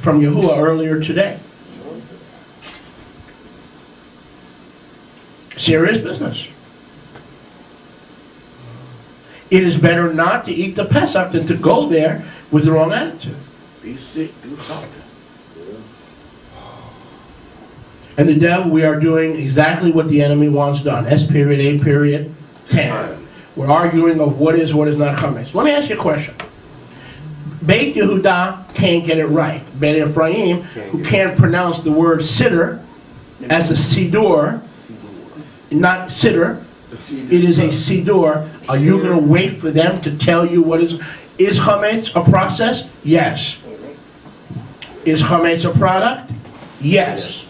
from Yahuwah earlier today. Serious business. It is better not to eat the Pesach than to go there with the wrong attitude. Be sick, do something. And the devil, we are doing exactly what the enemy wants done. S period, A period, 10. We're arguing of what is not chametz. Let me ask you a question. Beit Yehuda can't get it right. Beit Ephraim, who can't pronounce the word siddur as a sidur, not siddur, it is a sidur. Are you going to wait for them to tell you what is chametz a process? Yes. Is chametz a product? Yes.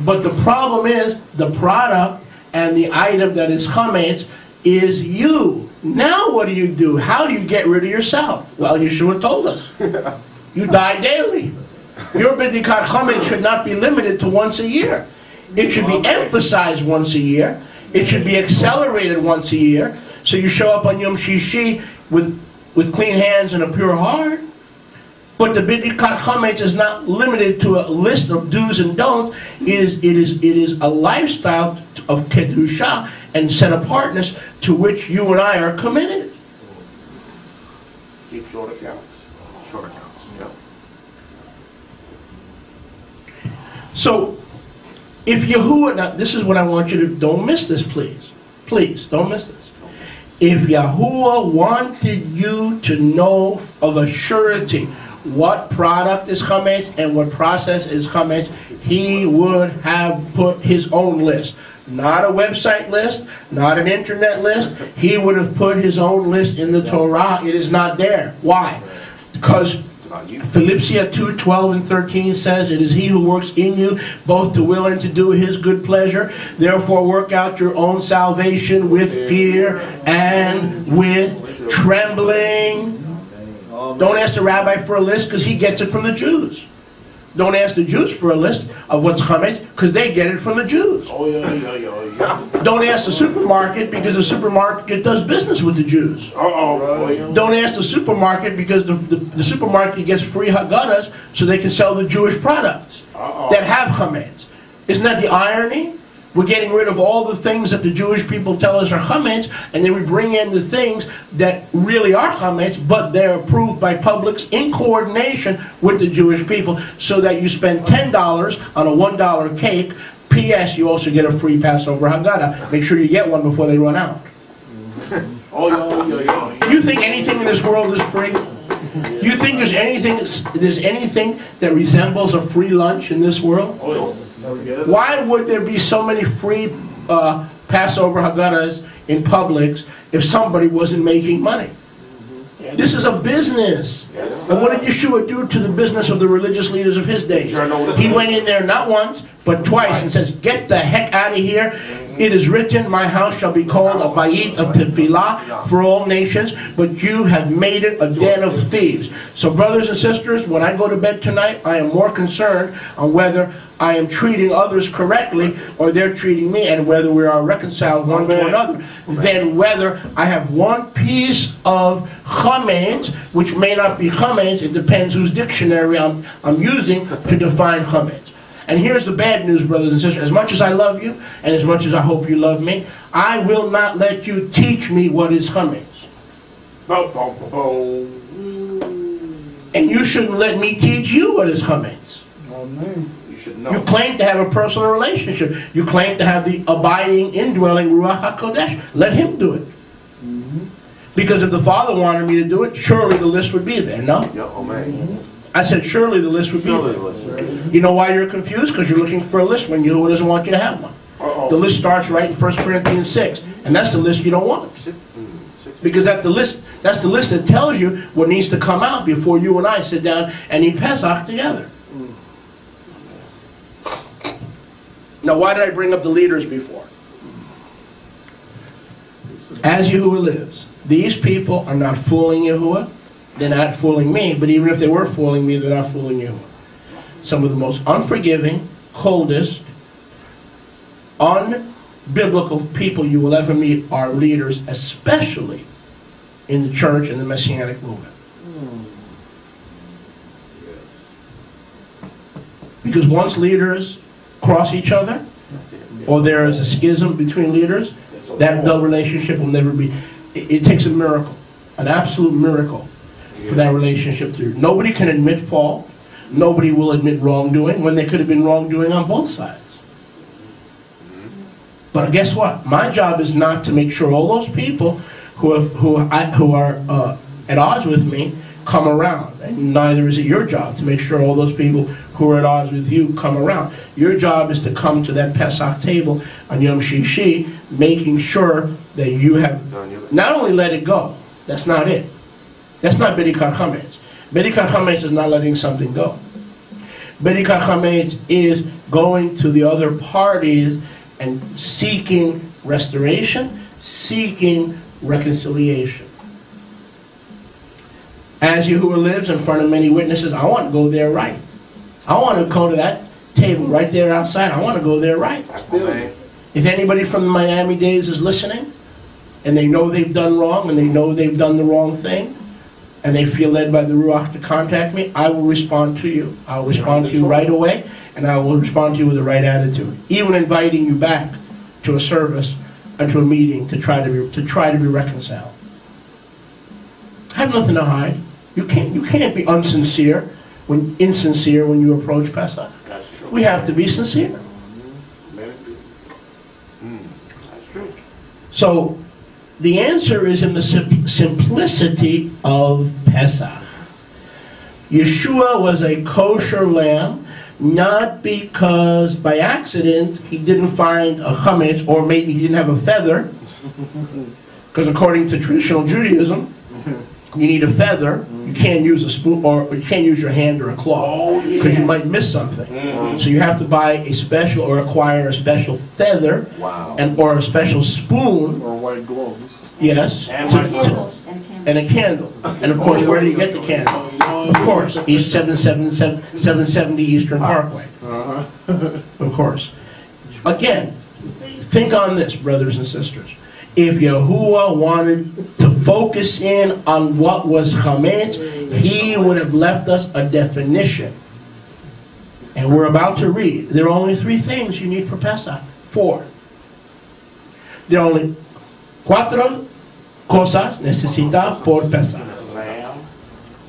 But the problem is, the product and the item that is chametz is you. Now what do? How do you get rid of yourself? Well, Yeshua told us. You die daily. Your bidikat chametz should not be limited to once a year. It should be emphasized once a year. It should be accelerated once a year. So you show up on Yom Shishi with clean hands and a pure heart. But the bidikat chametz is not limited to a list of do's and don'ts. It is a lifestyle of kedusha and set apartness to which you and I are committed. Keep short accounts. Short accounts. Yep. So, if Yahuwah, now this is what I want you to, don't miss this, please. Please, don't miss this. If Yahuwah wanted you to know of a surety what product is chametz and what process is chametz, he would have put his own list. Not a website list, not an internet list. He would have put his own list in the Torah. It is not there. Why? Because Philippians 2:12 and 13 says, it is he who works in you, both to will and to do his good pleasure. Therefore work out your own salvation with fear and with trembling. Don't ask the rabbi for a list because he gets it from the Jews. Don't ask the Jews for a list of what's chametz because they get it from the Jews. Don't ask the supermarket because the supermarket does business with the Jews. Don't ask the supermarket because the supermarket gets free haggadahs so they can sell the Jewish products that have chametz. Isn't that the irony? We're getting rid of all the things that the Jewish people tell us are chametz, and then we bring in the things that really are chametz, but they're approved by Publix in coordination with the Jewish people, so that you spend $10 on a $1 cake. P.S. You also get a free Passover Haggadah. Make sure you get one before they run out. You think anything in this world is free? You think there's anything that resembles a free lunch in this world? Why would there be so many free Passover Haggadahs in Publix if somebody wasn't making money? This is a business. And what did Yeshua do to the business of the religious leaders of his day? He went in there not once, but twice and says, get the heck out of here. It is written, my house shall be called a bayit of tefillah for all nations, but you have made it a den of thieves. So brothers and sisters, when I go to bed tonight, I am more concerned on whether I am treating others correctly or they're treating me, and whether we are reconciled one to another, than whether I have one piece of chametz, which may not be chametz. It depends whose dictionary I'm using to define chametz. And here's the bad news, brothers and sisters. As much as I love you, and as much as I hope you love me, I will not let you teach me what is chametz. And you shouldn't let me teach you what is chametz. You claim to have a personal relationship. You claim to have the abiding, indwelling Ruach HaKodesh. Let him do it. Because if the Father wanted me to do it, surely the list would be there, no? I said surely the list would be there. You know why you're confused? Because you're looking for a list when Yahuwah doesn't want you to have one. The list starts right in 1 Corinthians 6. And that's the list you don't want. Because that's the list that tells you what needs to come out before you and I sit down and eat Pesach together. Now, why did I bring up the leaders before? As Yahuwah lives, these people are not fooling Yahuwah. They're not fooling me. But even if they were fooling me, they're not fooling Yahuwah. Some of the most unforgiving, coldest, unbiblical people you will ever meet are leaders, especially in the church and the Messianic movement. Because once leaders cross each other, or there is a schism between leaders, that the relationship will never be. It takes a miracle, an absolute miracle, for that relationship to. Nobody can admit fault. Nobody will admit wrongdoing when there could have been wrongdoing on both sides. But guess what? My job is not to make sure all those people who are at odds with me come around. And neither is it your job to make sure all those people who are at odds with you come around. Your job is to come to that Pesach table on Yom Shishi, making sure that you have not only let it go. That's not it. That's not B'dikat Chametz. B'dikat Chametz is not letting something go. B'dikat Chametz is going to the other parties and seeking restoration, seeking reconciliation. As Yahuwah lives in front of many witnesses, I want to go there right. I want to go to that table right there outside. I want to go there right. If anybody from the Miami days is listening, and they know they've done wrong, and they know they've done the wrong thing, and they feel led by the Ruach to contact me, I will respond to you. I will respond to you right away, and I will respond to you with the right attitude. Even inviting you back to a service and to a meeting to try to be reconciled. I have nothing to hide. You can't be insincere when you approach Pesach. That's true. We have to be sincere. That's true. So the answer is in the simplicity of Pesach. Yeshua was a kosher lamb, not because by accident he didn't find a chametz, or maybe he didn't have a feather, because according to traditional Judaism, you need a feather. You can't use a spoon, or you can't use your hand or a claw, because you might miss something. So you have to buy a special or acquire a special feather, or a special spoon, Or white gloves. yes, and a candle. And of course, where do you get the candle? Of course, East 770 Eastern Parkway. Of course. Again, think on this, brothers and sisters. If Yahuwah wanted to focus in on what was chametz, he would have left us a definition. And we're about to read. There are only 3 things you need for Pesach. 4. There are only 4 cosas necesitadas por Pesach. Lamb,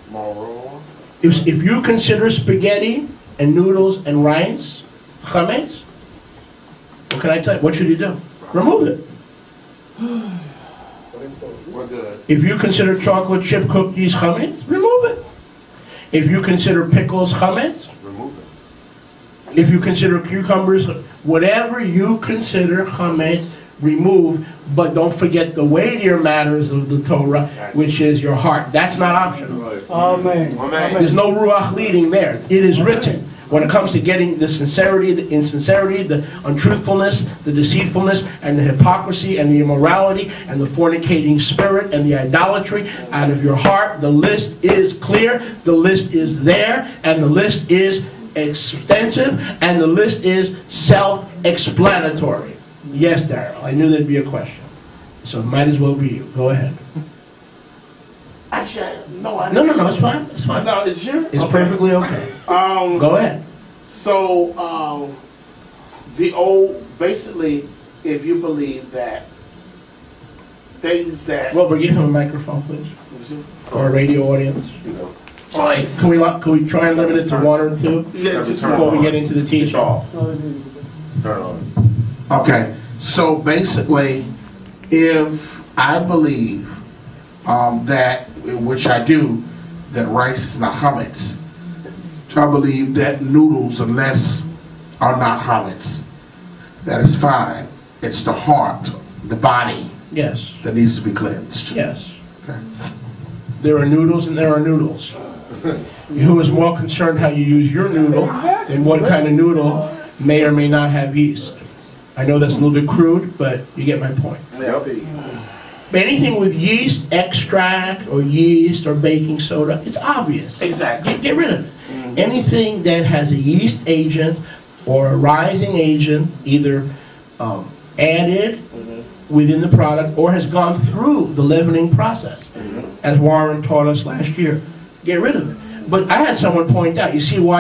maror. If you consider spaghetti and noodles and rice chametz, what can I tell you? What should you do? Remove it. We're good. If you consider chocolate chip cookies chametz, remove it. If you consider pickles chametz, Remove it. if you consider cucumbers, whatever you consider chametz, remove. But don't forget the weightier matters of the Torah, which is your heart. That's not optional. Amen. Amen. There's no ruach leading there. It is written. When it comes to getting the sincerity, the insincerity, the untruthfulness, the deceitfulness, and the hypocrisy, and the immorality, and the fornicating spirit, and the idolatry out of your heart, the list is clear, the list is there, and the list is extensive, and the list is self-explanatory. Yes, Daryl, I knew there'd be a question. So it might as well be you. Go ahead. Actually, no, I No, it's fine. It's fine. No, it's you. It's perfectly okay. Go ahead. So, the old, basically, if you believe that things that... Wilbur, give him a microphone, please, for our radio audience. Voice. Can we try and limit it to 1 or 2 Yeah, just before we get into the It's teaching? off. Turn on. Okay, so basically, if I believe that, which I do, that rice is not chametz, I believe that noodles, unless are not chametz, that is fine. It's the heart, the body, Yes. that needs to be cleansed. Yes. Okay. There are noodles and there are noodles. Who is more concerned how you use your noodle than what kind of noodle may or may not have yeast. I know that's a little bit crude, but you get my point. But anything with yeast extract or yeast or baking soda, it's obvious. Exactly. Get rid of it. Anything that has a yeast agent or a rising agent, either added within the product or has gone through the leavening process, as Warren taught us last year, get rid of it. But I had someone point out, you see why